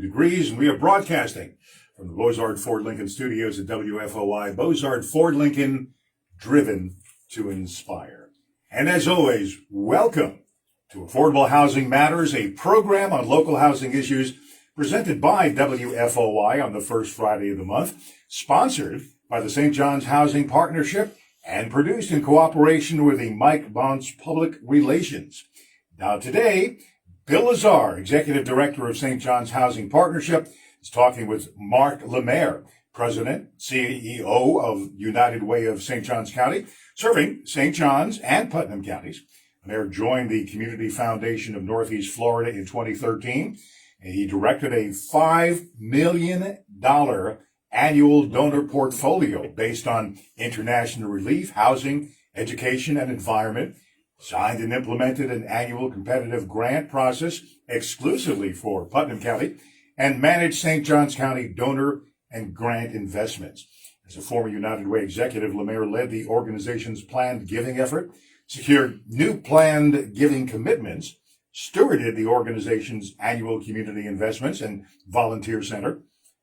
Degrees, and we are broadcasting from the Lazar Ford Lincoln Studios at WFOY. Lazar Ford Lincoln, driven to inspire. And as always, welcome to Affordable Housing Matters, a program on local housing issues presented by WFOY on the first Friday of the month, sponsored by the St. John's Housing Partnership, and produced in cooperation with the Mike Bontz Public Relations. Now today, Bill Lazar, Executive Director of St. John's Housing Partnership, is talking with Mark LeMaire, President, CEO of United Way of St. Johns County, serving St. John's and Putnam counties. LeMaire joined the Community Foundation of Northeast Florida in 2013, and he directed a $5 million annual donor portfolio based on international relief, housing, education, and environment. Signed and implemented an annual competitive grant process exclusively for Putnam County, and managed St. Johns County donor and grant investments. As a former United Way executive, LeMaire led the organization's planned giving effort, secured new planned giving commitments, stewarded the organization's annual community investments and volunteer center,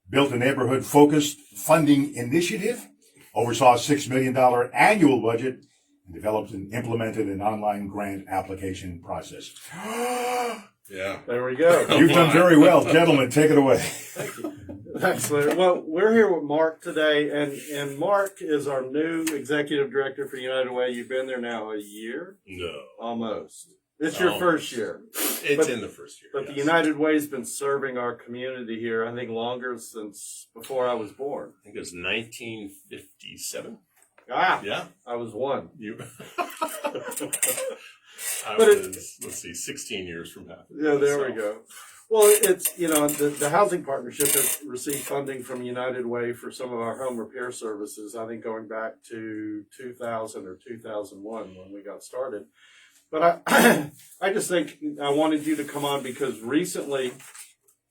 built a neighborhood-focused funding initiative, oversaw a $6 million annual budget, and developed and implemented an online grant application process. Yeah. There we go. You've done very well. Gentlemen, take it away. Thank you. Thanks, Larry. Well, we're here with Mark today, and Mark is our new executive director for United Way. You've been there now a year? No. Almost. It's your first year. It's in the first year. But yes. the United Way's been serving our community here, I think, longer since before I was born. I think it was 1957. Ah, Yeah. I was one. You. But let's see, 16 years from now. Yeah, there we go. Well, it's, the Housing Partnership has received funding from United Way for some of our home repair services, I think going back to 2000 or 2001 when we got started. But I just think I wanted you to come on because recently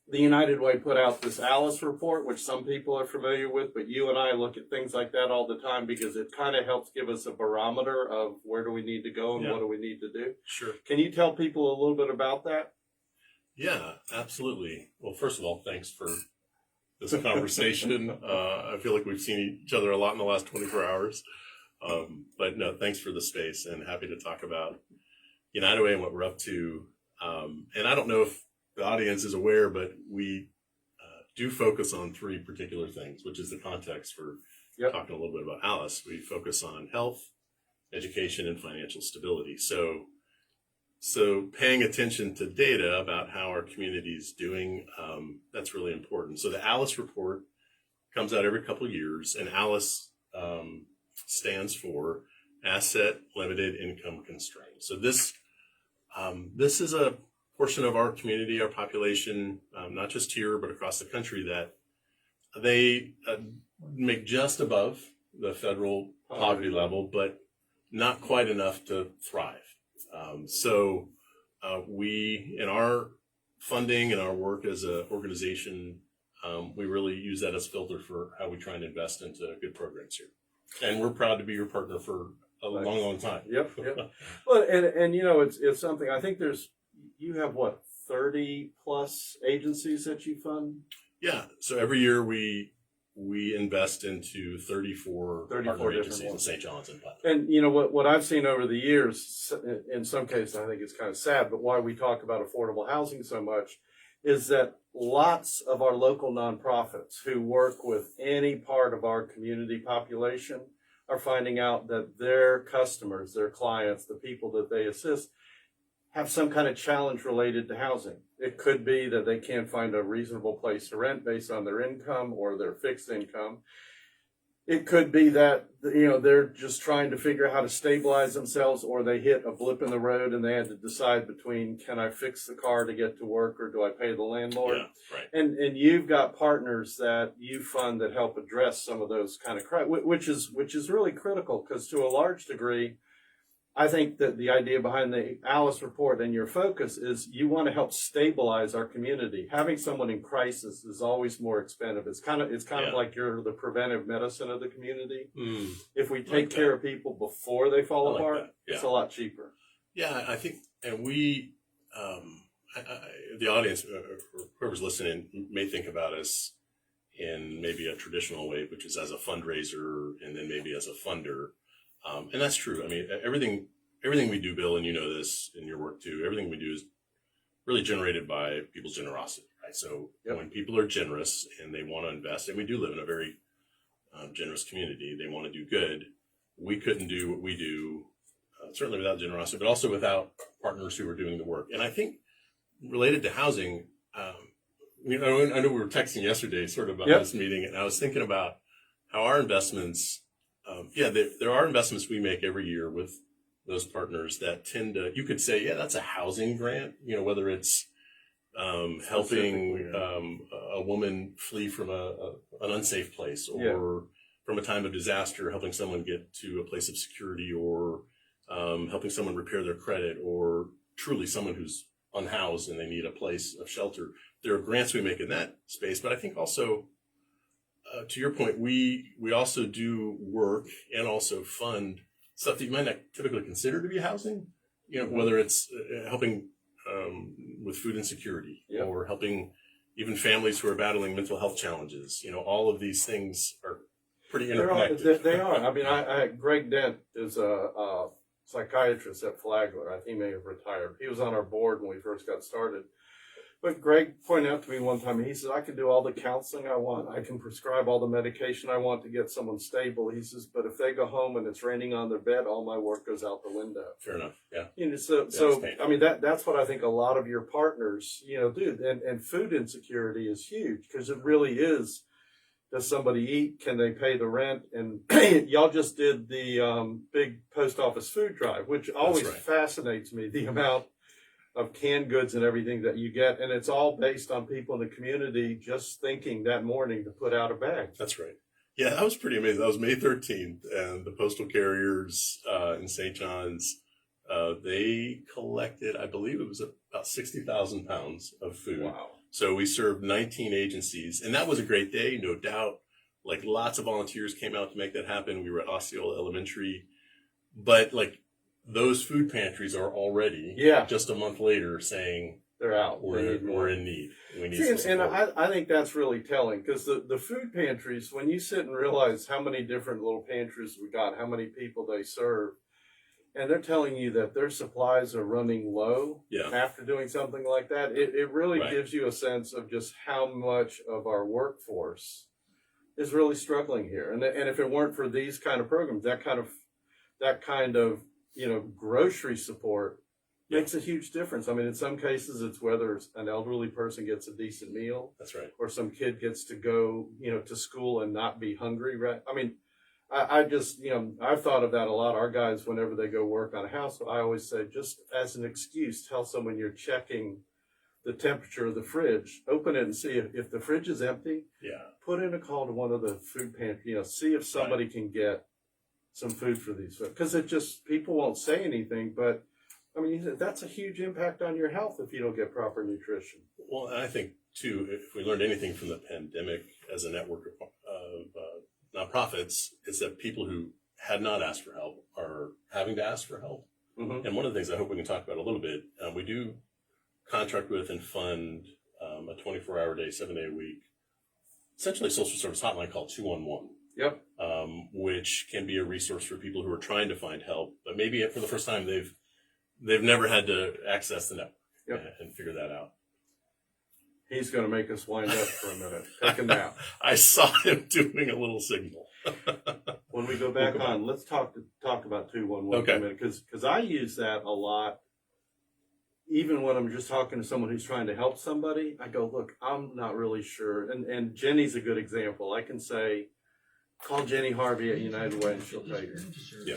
the United Way put out this ALICE report, which some people are familiar with, but you and I look at things like that all the time because it kind of helps give us a barometer of where do we need to go and what do we need to do. Sure. Can you tell people a little bit about that? Yeah, absolutely. Well, first of all, thanks for this conversation. I feel like we've seen each other a lot in the last 24 hours. But no, thanks for the space and happy to talk about United Way and what we're up to. And I don't know if the audience is aware, but we do focus on three particular things, which is the context for talking a little bit about ALICE. We focus on health, education, and financial stability. So paying attention to data about how our community is doing, that's really important. So the ALICE report comes out every couple of years, and ALICE stands for Asset Limited Income Constraint. So this is a portion of our community, our population, not just here, but across the country, that they make just above the federal poverty level, but not quite enough to thrive. So we, in our funding and our work as an organization, we really use that as filter for how we try and invest into good programs here. And we're proud to be your partner for a long, long time. Yep. Well, and it's something, I think you have 30 plus agencies that you fund? Yeah. So every year we invest into 34 partner agencies in St. John's and Putnam. And what I've seen over the years, in some cases I think it's kind of sad, but why we talk about affordable housing so much is that lots of our local nonprofits who work with any part of our community population are finding out that their customers, their clients, the people that they assist, have some kind of challenge related to housing. It could be that they can't find a reasonable place to rent based on their income or their fixed income. It could be that, they're just trying to figure out how to stabilize themselves, or they hit a blip in the road and they had to decide between, can I fix the car to get to work or do I pay the landlord? Yeah, right. And you've got partners that you fund that help address some of those kind of which is really critical, because to a large degree, I think that the idea behind the ALICE report and your focus is you want to help stabilize our community. Having someone in crisis is always more expensive. It's kind of like you're the preventive medicine of the community. If we take care of people before they fall apart, it's a lot cheaper. Yeah, I think, and we the audience, or whoever's listening, may think about us in maybe a traditional way, which is as a fundraiser and then maybe as a funder. And that's true. I mean, everything we do, Bill, and you know this in your work too, everything we do is really generated by people's generosity, right? So when people are generous and they want to invest, and we do live in a very generous community, they want to do good. We couldn't do what we do, certainly without generosity, but also without partners who are doing the work. And I think related to housing, I know we were texting yesterday sort of about this meeting, and I was thinking about how our investments, there are investments we make every year with those partners that tend to, you could say, that's a housing grant, whether it's helping a woman flee from an unsafe place, or from a time of disaster, helping someone get to a place of security, or helping someone repair their credit, or truly someone who's unhoused and they need a place of shelter. There are grants we make in that space, but I think also, to your point, we also do work and also fund stuff that you might not typically consider to be housing, whether it's helping with food insecurity, or helping even families who are battling mental health challenges. All of these things are pretty interconnected. They are. I mean, Greg Dent is a psychiatrist at Flagler. I think he may have retired. He was on our board when we first got started. But Greg pointed out to me one time, he said, I can do all the counseling I want. I can prescribe all the medication I want to get someone stable. He says, but if they go home and it's raining on their bed, all my work goes out the window. Fair enough. Yeah. So I mean, that's what I think a lot of your partners, do. And food insecurity is huge, because it really is, does somebody eat? Can they pay the rent? And y'all just did the big post office food drive, which always fascinates me, the amount of canned goods and everything that you get. And it's all based on people in the community just thinking that morning to put out a bag. That's right. Yeah, that was pretty amazing. That was May 13th, and the postal carriers in St. John's, they collected, I believe it was about 60,000 pounds of food. Wow. So we served 19 agencies, and that was a great day, no doubt. Like, lots of volunteers came out to make that happen. We were at Osceola Elementary, but those food pantries are already just a month later saying they're out. We're in need. We need some support. And I think that's really telling, because the food pantries, when you sit and realize how many different little pantries we got, how many people they serve, and they're telling you that their supplies are running low after doing something like that, it really gives you a sense of just how much of our workforce is really struggling here. And if it weren't for these kind of programs, that kind of grocery support makes a huge difference. I mean, in some cases, it's whether an elderly person gets a decent meal. That's right. Or some kid gets to go, to school and not be hungry. Right? I mean, I just, I've thought of that a lot. Our guys, whenever they go work on a house, I always say, just as an excuse, tell someone you're checking the temperature of the fridge. Open it and see if the fridge is empty. Yeah. Put in a call to one of the food pantries. See if somebody can get some food for these folks, because people won't say anything, but I mean, that's a huge impact on your health if you don't get proper nutrition. Well, and I think too, if we learned anything from the pandemic as a network of nonprofits, it's that people who had not asked for help are having to ask for help. Mm-hmm. And one of the things I hope we can talk about a little bit, we do contract with and fund a 24-hour day, 7-day a week, essentially a social service hotline called 211. Yep. Which can be a resource for people who are trying to find help, but maybe for the first time they've never had to access the network and figure that out. He's going to make us wind up for a minute. Take a nap. I saw him doing a little signal. When we go back on, let's talk about 211 for a minute, because I use that a lot. Even when I'm just talking to someone who's trying to help somebody, I go, look, I'm not really sure. And Jenny's a good example. I can say, call Jenny Harvey at United Way and she'll tell you. Yeah.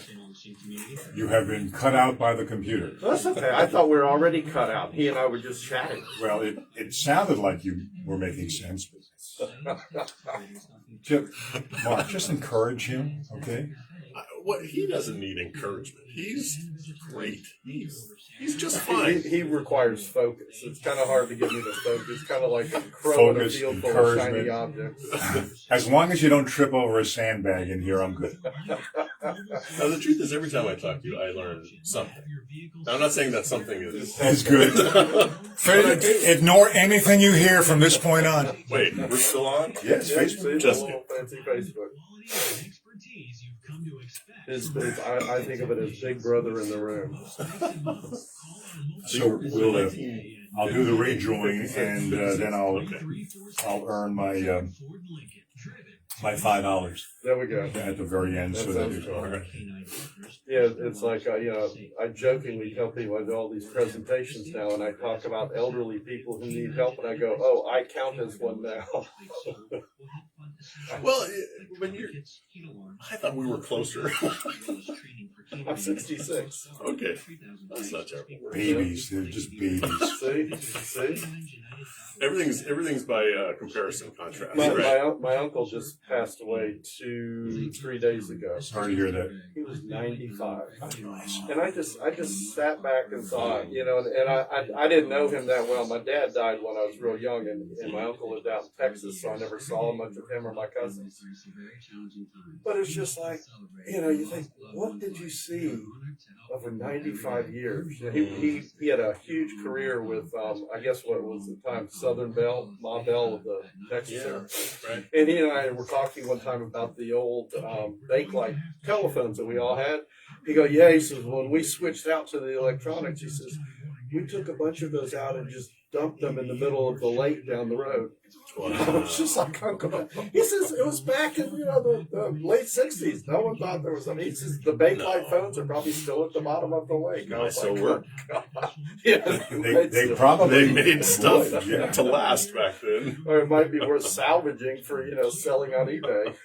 You have been cut out by the computer. That's okay. I thought we were already cut out. He and I were just chatting. Well, it sounded like you were making sense. Mark, just encourage him, okay? He doesn't need encouragement. He's great. He's just fine. He requires focus. It's kind of hard to get me to focus. It's kind of like a crow in a field full of shiny objects. As long as you don't trip over a sandbag in here, I'm good. Now, the truth is, every time I talk to you, I learn something. Now, I'm not saying that something is... That's good. Ignore anything you hear from this point on. Wait, we're still on? Yes, Facebook. Just fancy Facebook. I think of it as Big Brother in the room. So I'll do the rejoin, and then I'll earn my my $5 There we go. at the very end. So that it's all right. Yeah, it's like, I jokingly tell people I do all these presentations now, and I talk about elderly people who need help, and I go, oh, I count as one now. Well, I thought we were closer. I'm 66. Okay, that's not terrible. Babies, they're just babies. See? Everything's by comparison, contrast. My, Right? my uncle just passed away 2-3 days ago. Sorry to hear that. He was 95. And I just sat back and thought, and I didn't know him that well. My dad died when I was real young, and my uncle lived out in Texas, so I never saw much of him or my cousins. But it's just like, you think, what did you see over 95 years? He had a huge career with, I guess what was at the time, Southern Bell, Ma Bell of the Texas area. Right. And he and I were talking one time about the old Bakelite telephones that we all had. He goes, yeah, he says, when we switched out to the electronics, he says, we took a bunch of those out and just dumped them in the middle of the lake down the road. I was just like, Uncle. He says, it was back in, the late 60s. No one thought there was something. He says, the Bakelite phones are probably still at the bottom of the lake. I still work. Yeah, They probably They made stuff would, to last back then. or it might be worth salvaging for, selling on eBay.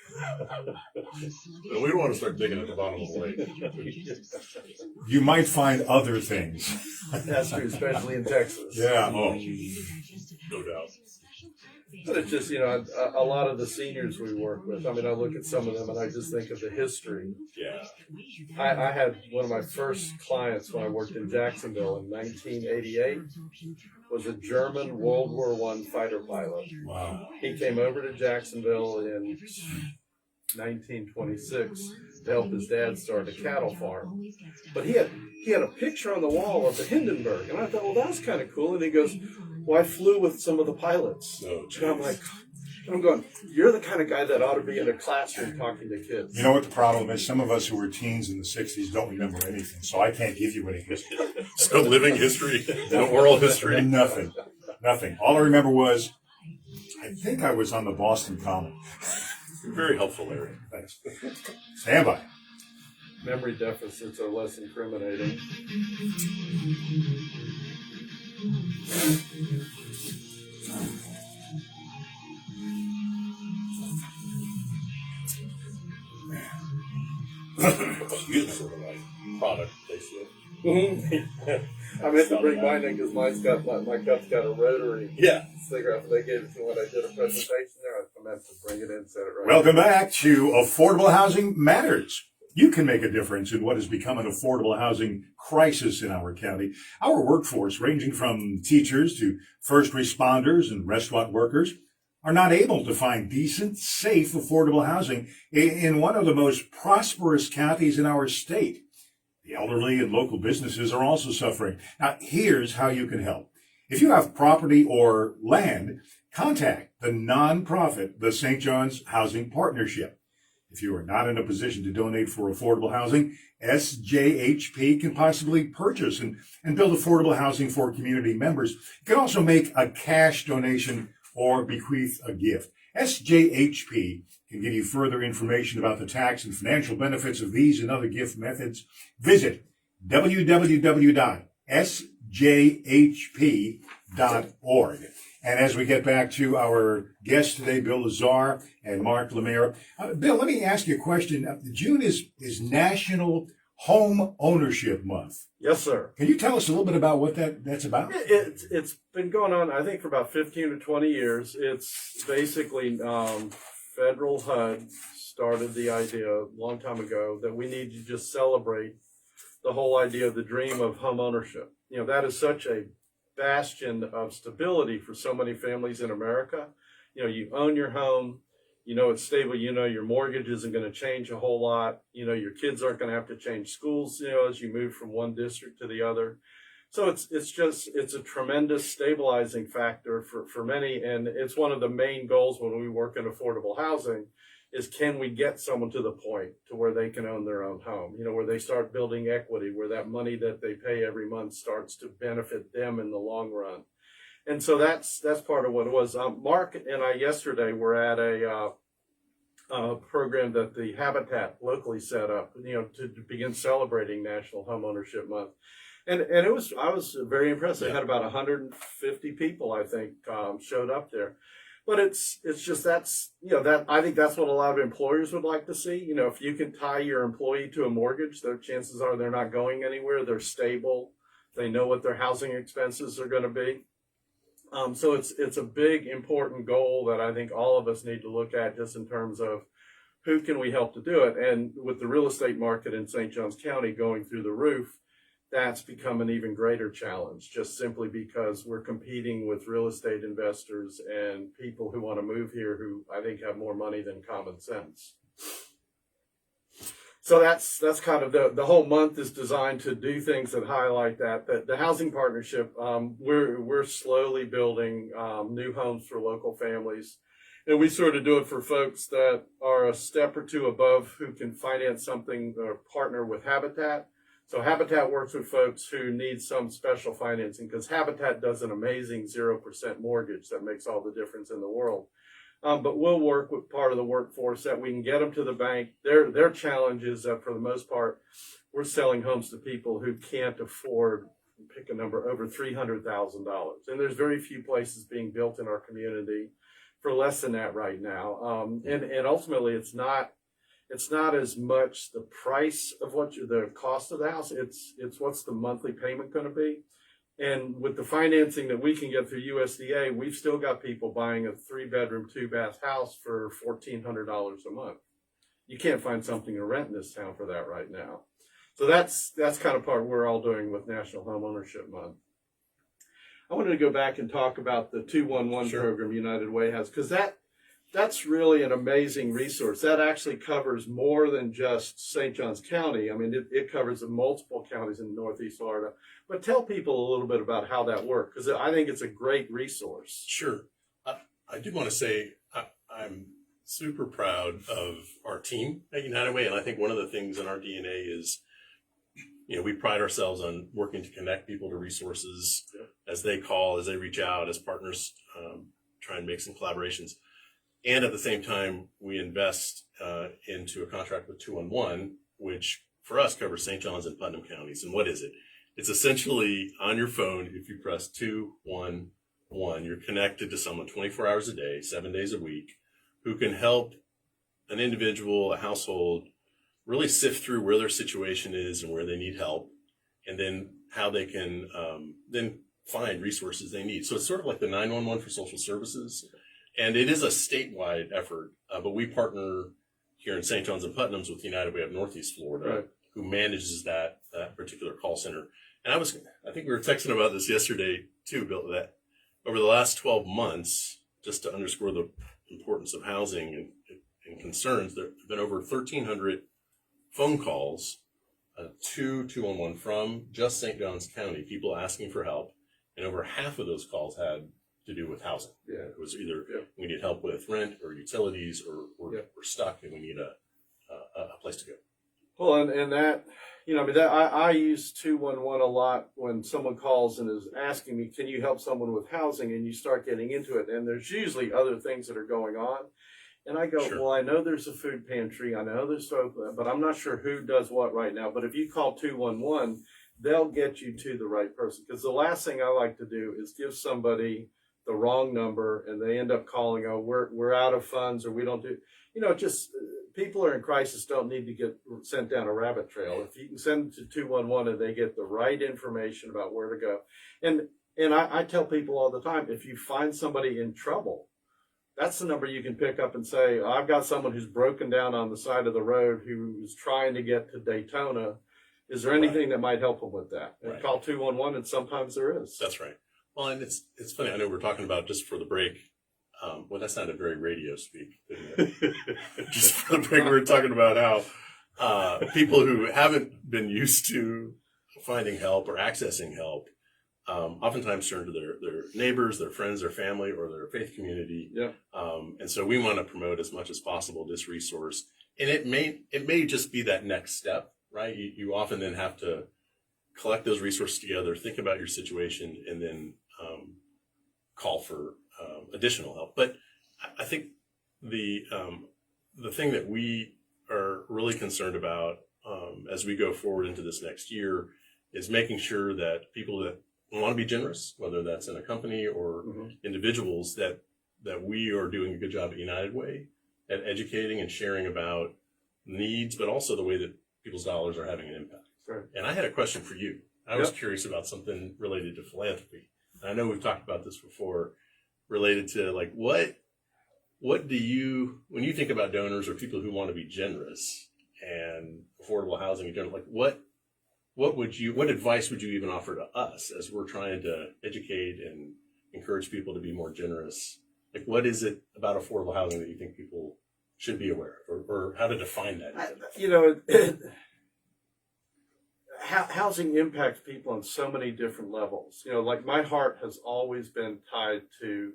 And we don't want to start digging at the bottom of the lake. You might find other things. That's true, especially in Texas. Yeah. Oh, no doubt. But it's just, a lot of the seniors we work with, I look at some of them and I just think of the history. Yeah. I had one of my first clients when I worked in Jacksonville in 1988 was a German World War I fighter pilot. Wow. He came over to Jacksonville in 1926 to help his dad start a cattle farm. But he had a picture on the wall of the Hindenburg, and I thought, well, that's kind of cool. And he goes, well, I flew with some of the pilots. Oh, and I'm like, I'm going, you're the kind of guy that ought to be in a classroom talking to kids. You know what the problem is? Some of us who were teens in the 60s don't remember anything, so I can't give you any history. So living history, no oral history. Nothing. All I remember was, I think I was on the Boston Common. You're very helpful, Larry. Thanks. Stand by. Memory deficits are less incriminating. Beautiful product, they said. I meant to bring mine in because mine's got my cup's got a rotary cigarette. They gave it to me when I did a presentation there. I meant to bring it in, set it right. Welcome back to Affordable Housing Matters. You can make a difference in what has become an affordable housing crisis in our county. Our workforce, ranging from teachers to first responders and restaurant workers, are not able to find decent, safe, affordable housing in one of the most prosperous counties in our state. The elderly and local businesses are also suffering. Now, here's how you can help. If you have property or land, contact the nonprofit, the St. John's Housing Partnership. If you are not in a position to donate for affordable housing, SJHP can possibly purchase and build affordable housing for community members. You can also make a cash donation or bequeath a gift. SJHP can give you further information about the tax and financial benefits of these and other gift methods. Visit www.sjhp.org. And as we get back to our guests today, Bill Lazar and Mark LeMaire. Bill, let me ask you a question. June is National Home Ownership Month. Yes, sir. Can you tell us a little bit about what that's about? It's been going on, I think, for about 15 to 20 years. It's basically federal HUD started the idea a long time ago that we need to just celebrate the whole idea of the dream of home ownership. That is such a bastion of stability for so many families in America. You own your home, You know, it's stable. You know, your mortgage isn't going to change a whole lot. You know, your kids aren't going to have to change schools, you know, as you move from one district to the other. So it's a tremendous stabilizing factor for many. And it's one of the main goals when we work in affordable housing is, can we get someone to the point to where they can own their own home, you know, where they start building equity, where that money that they pay every month starts to benefit them in the long run. And so that's part of what it was. Mark and I yesterday were at a program that the Habitat locally set up, you know, to begin celebrating National Homeownership Month. And I was very impressed. They had about 150 people, I think, showed up there. But it's just, that's, you know, that I think that's what a lot of employers would like to see. You know, if you can tie your employee to a mortgage, their chances are they're not going anywhere. They're stable. They know what their housing expenses are going to be. So it's a big, important goal that I think all of us need to look at, just in terms of who can we help to do it. And with the real estate market in St. Johns County going through the roof, that's become an even greater challenge, just simply because we're competing with real estate investors and people who want to move here who I think have more money than common sense. So that's kind of the whole month is designed to do things that highlight that. The housing partnership, we're slowly building new homes for local families. And we sort of do it for folks that are a step or two above, who can finance something or partner with Habitat. So Habitat works with folks who need some special financing, because Habitat does an amazing 0% mortgage that makes all the difference in the world. But we'll work with part of the workforce that we can get them to the bank. Their challenge is that, for the most part, we're selling homes to people who can't afford, pick a number, over $300,000. And there's very few places being built in our community for less than that right now. And ultimately, it's not as much the price of the cost of the house. It's what's the monthly payment going to be. And with the financing that we can get through USDA, we've still got people buying a 3-bedroom, 2-bath house for $1,400 a month. You can't find something to rent in this town for that right now. So that's kind of part we're all doing with National Homeownership Month. I wanted to go back and talk about the 211 program United Way has, because that's really an amazing resource. That actually covers more than just St. Johns County. I mean, it covers multiple counties in Northeast Florida. But tell people a little bit about how that works, because I think it's a great resource. Sure. I do want to say I'm super proud of our team at United Way. And I think one of the things in our DNA is, you know, we pride ourselves on working to connect people to resources as they call, as they reach out, as partners try and make some collaborations. And at the same time, we invest into a contract with 211, which for us covers St. Johns and Putnam counties. And what is it? It's essentially on your phone. If you press 211, you're connected to someone 24 hours a day, 7 days a week, who can help an individual, a household, really sift through where their situation is and where they need help, and then how they can then find resources they need. So it's sort of like the 911 for social services. And it is a statewide effort, but we partner here in St. John's and Putnam's with United Way of Northeast Florida, who manages that particular call center. And I think we were texting about this yesterday too, Bill, that over the last 12 months, just to underscore the importance of housing and concerns, there have been over 1,300 phone calls to 211 from just St. Johns County, people asking for help. And over half of those calls had to do with housing. Yeah. It was either we need help with rent or utilities, or we're stuck and we need a place to go. Well, and that, you know, I mean, I use 211 a lot when someone calls and is asking me, can you help someone with housing? And you start getting into it, and there's usually other things that are going on. And I go, well, I know there's a food pantry, I know there's soap, but I'm not sure who does what right now. But if you call 211, they'll get you to the right person. Because the last thing I like to do is give somebody the wrong number and they end up calling, oh, we're out of funds, or we don't do, you know, just people are in crisis, don't need to get sent down a rabbit trail. If you can send them to 211 and they get the right information about where to go. And I tell people all the time, if you find somebody in trouble, that's the number you can pick up and say, I've got someone who's broken down on the side of the road who's trying to get to Daytona. Is there anything that might help them with that? And call 211, and sometimes there is. That's right. Well, and it's funny. I know we're talking about, just for the break, Well, that's not a very radio speak. Just for the break, we were talking about how people who haven't been used to finding help or accessing help oftentimes turn to their neighbors, their friends, their family, or their faith community. Yeah. And so we want to promote as much as possible this resource. And it may just be that next step, right? You often then have to collect those resources together, think about your situation, and then call for additional help. But I think the thing that we are really concerned about as we go forward into this next year is making sure that people that want to be generous, whether that's in a company or individuals, that we are doing a good job at United Way at educating and sharing about needs, but also the way that people's dollars are having an impact. Sure. And I had a question for you. I was curious about something related to philanthropy. And I know we've talked about this before, related to like what do you, when you think about donors or people who want to be generous and affordable housing in general, like what advice would you even offer to us as we're trying to educate and encourage people to be more generous? Like, what is it about affordable housing that you think people should be aware of, or how to define that? Housing impacts people on so many different levels. Like my heart has always been tied to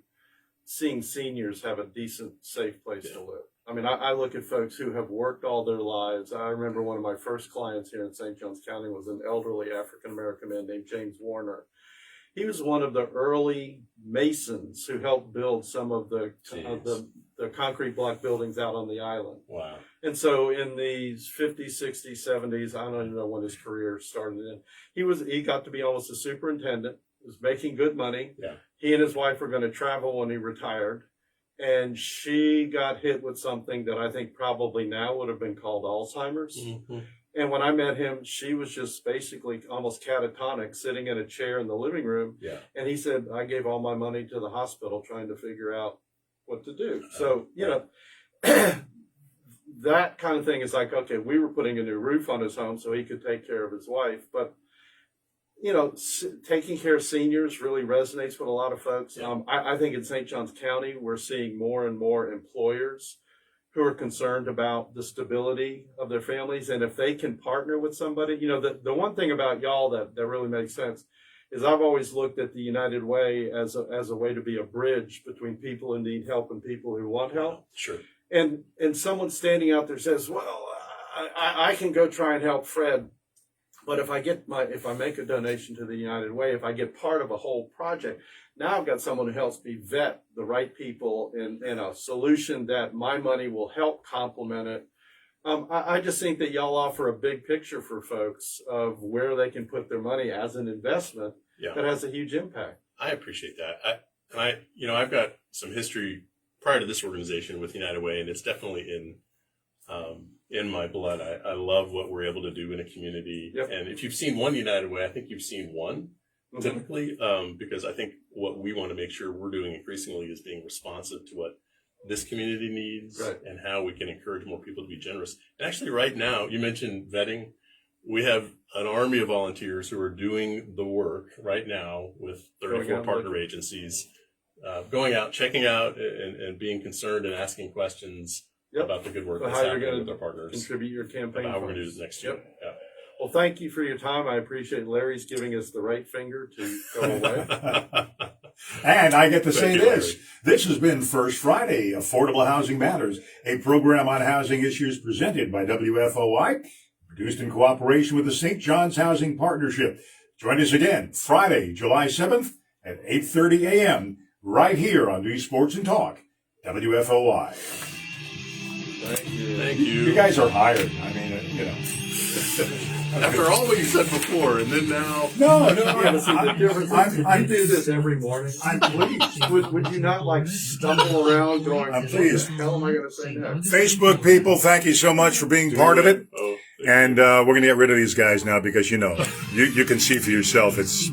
seeing seniors have a decent, safe place to live. I mean, I look at folks who have worked all their lives. I remember one of my first clients here in St. Johns County was an elderly African-American man named James Warner. He was one of the early masons who helped build some of the concrete block buildings out on the island. Wow. And so in the 50s, 60s, 70s, I don't even know when his career started in, he got to be almost a superintendent, was making good money. Yeah. He and his wife were going to travel when he retired. And she got hit with something that I think probably now would have been called Alzheimer's. Mm-hmm. And when I met him, she was just basically almost catatonic, sitting in a chair in the living room. Yeah. And he said, I gave all my money to the hospital trying to figure out what to do. So, that kind of thing is like, okay, we were putting a new roof on his home so he could take care of his wife. But, taking care of seniors really resonates with a lot of folks. Yeah. I think in St. Johns County, we're seeing more and more employers who are concerned about the stability of their families. And if they can partner with somebody, the one thing about y'all that really makes sense is I've always looked at the United Way as a way to be a bridge between people who need help and people who want help. Sure. And someone standing out there says, well, I can go try and help Fred. But if I make a donation to the United Way, if I get part of a whole project, now I've got someone who helps me vet the right people in a solution that my money will help complement it. I just think that y'all offer a big picture for folks of where they can put their money as an investment that has a huge impact. I appreciate that. I've got some history prior to this organization with United Way, and it's definitely in my blood. I love what we're able to do in a community. Yep. And if you've seen one United Way, I think you've seen one typically, because I think what we want to make sure we're doing increasingly is being responsive to what this community needs and how we can encourage more people to be generous. And actually right now, you mentioned vetting. We have an army of volunteers who are doing the work right now with 34 partner agencies, going out, checking out and being concerned and asking questions about the good work that's happening with our partners. Contribute your campaign. How we're going to do this next year. Yeah. Well, thank you for your time. I appreciate Larry's giving us the right finger to go away. And I get to say this. This has been First Friday, Affordable Housing Matters, a program on housing issues presented by WFOY, produced in cooperation with the St. John's Housing Partnership. Join us again Friday, July 7th at 8:30 a.m. right here on News Sports and Talk, WFOY. Thank you. Thank you. You guys are hired. I mean, After all what you said before, and then now. No. I do this every morning. I'm pleased. Would you not stumble around going, I'm pleased. What the hell am I going to say next? Facebook people, thank you so much for being part of it. And we're going to get rid of these guys now because, you can see for yourself. It's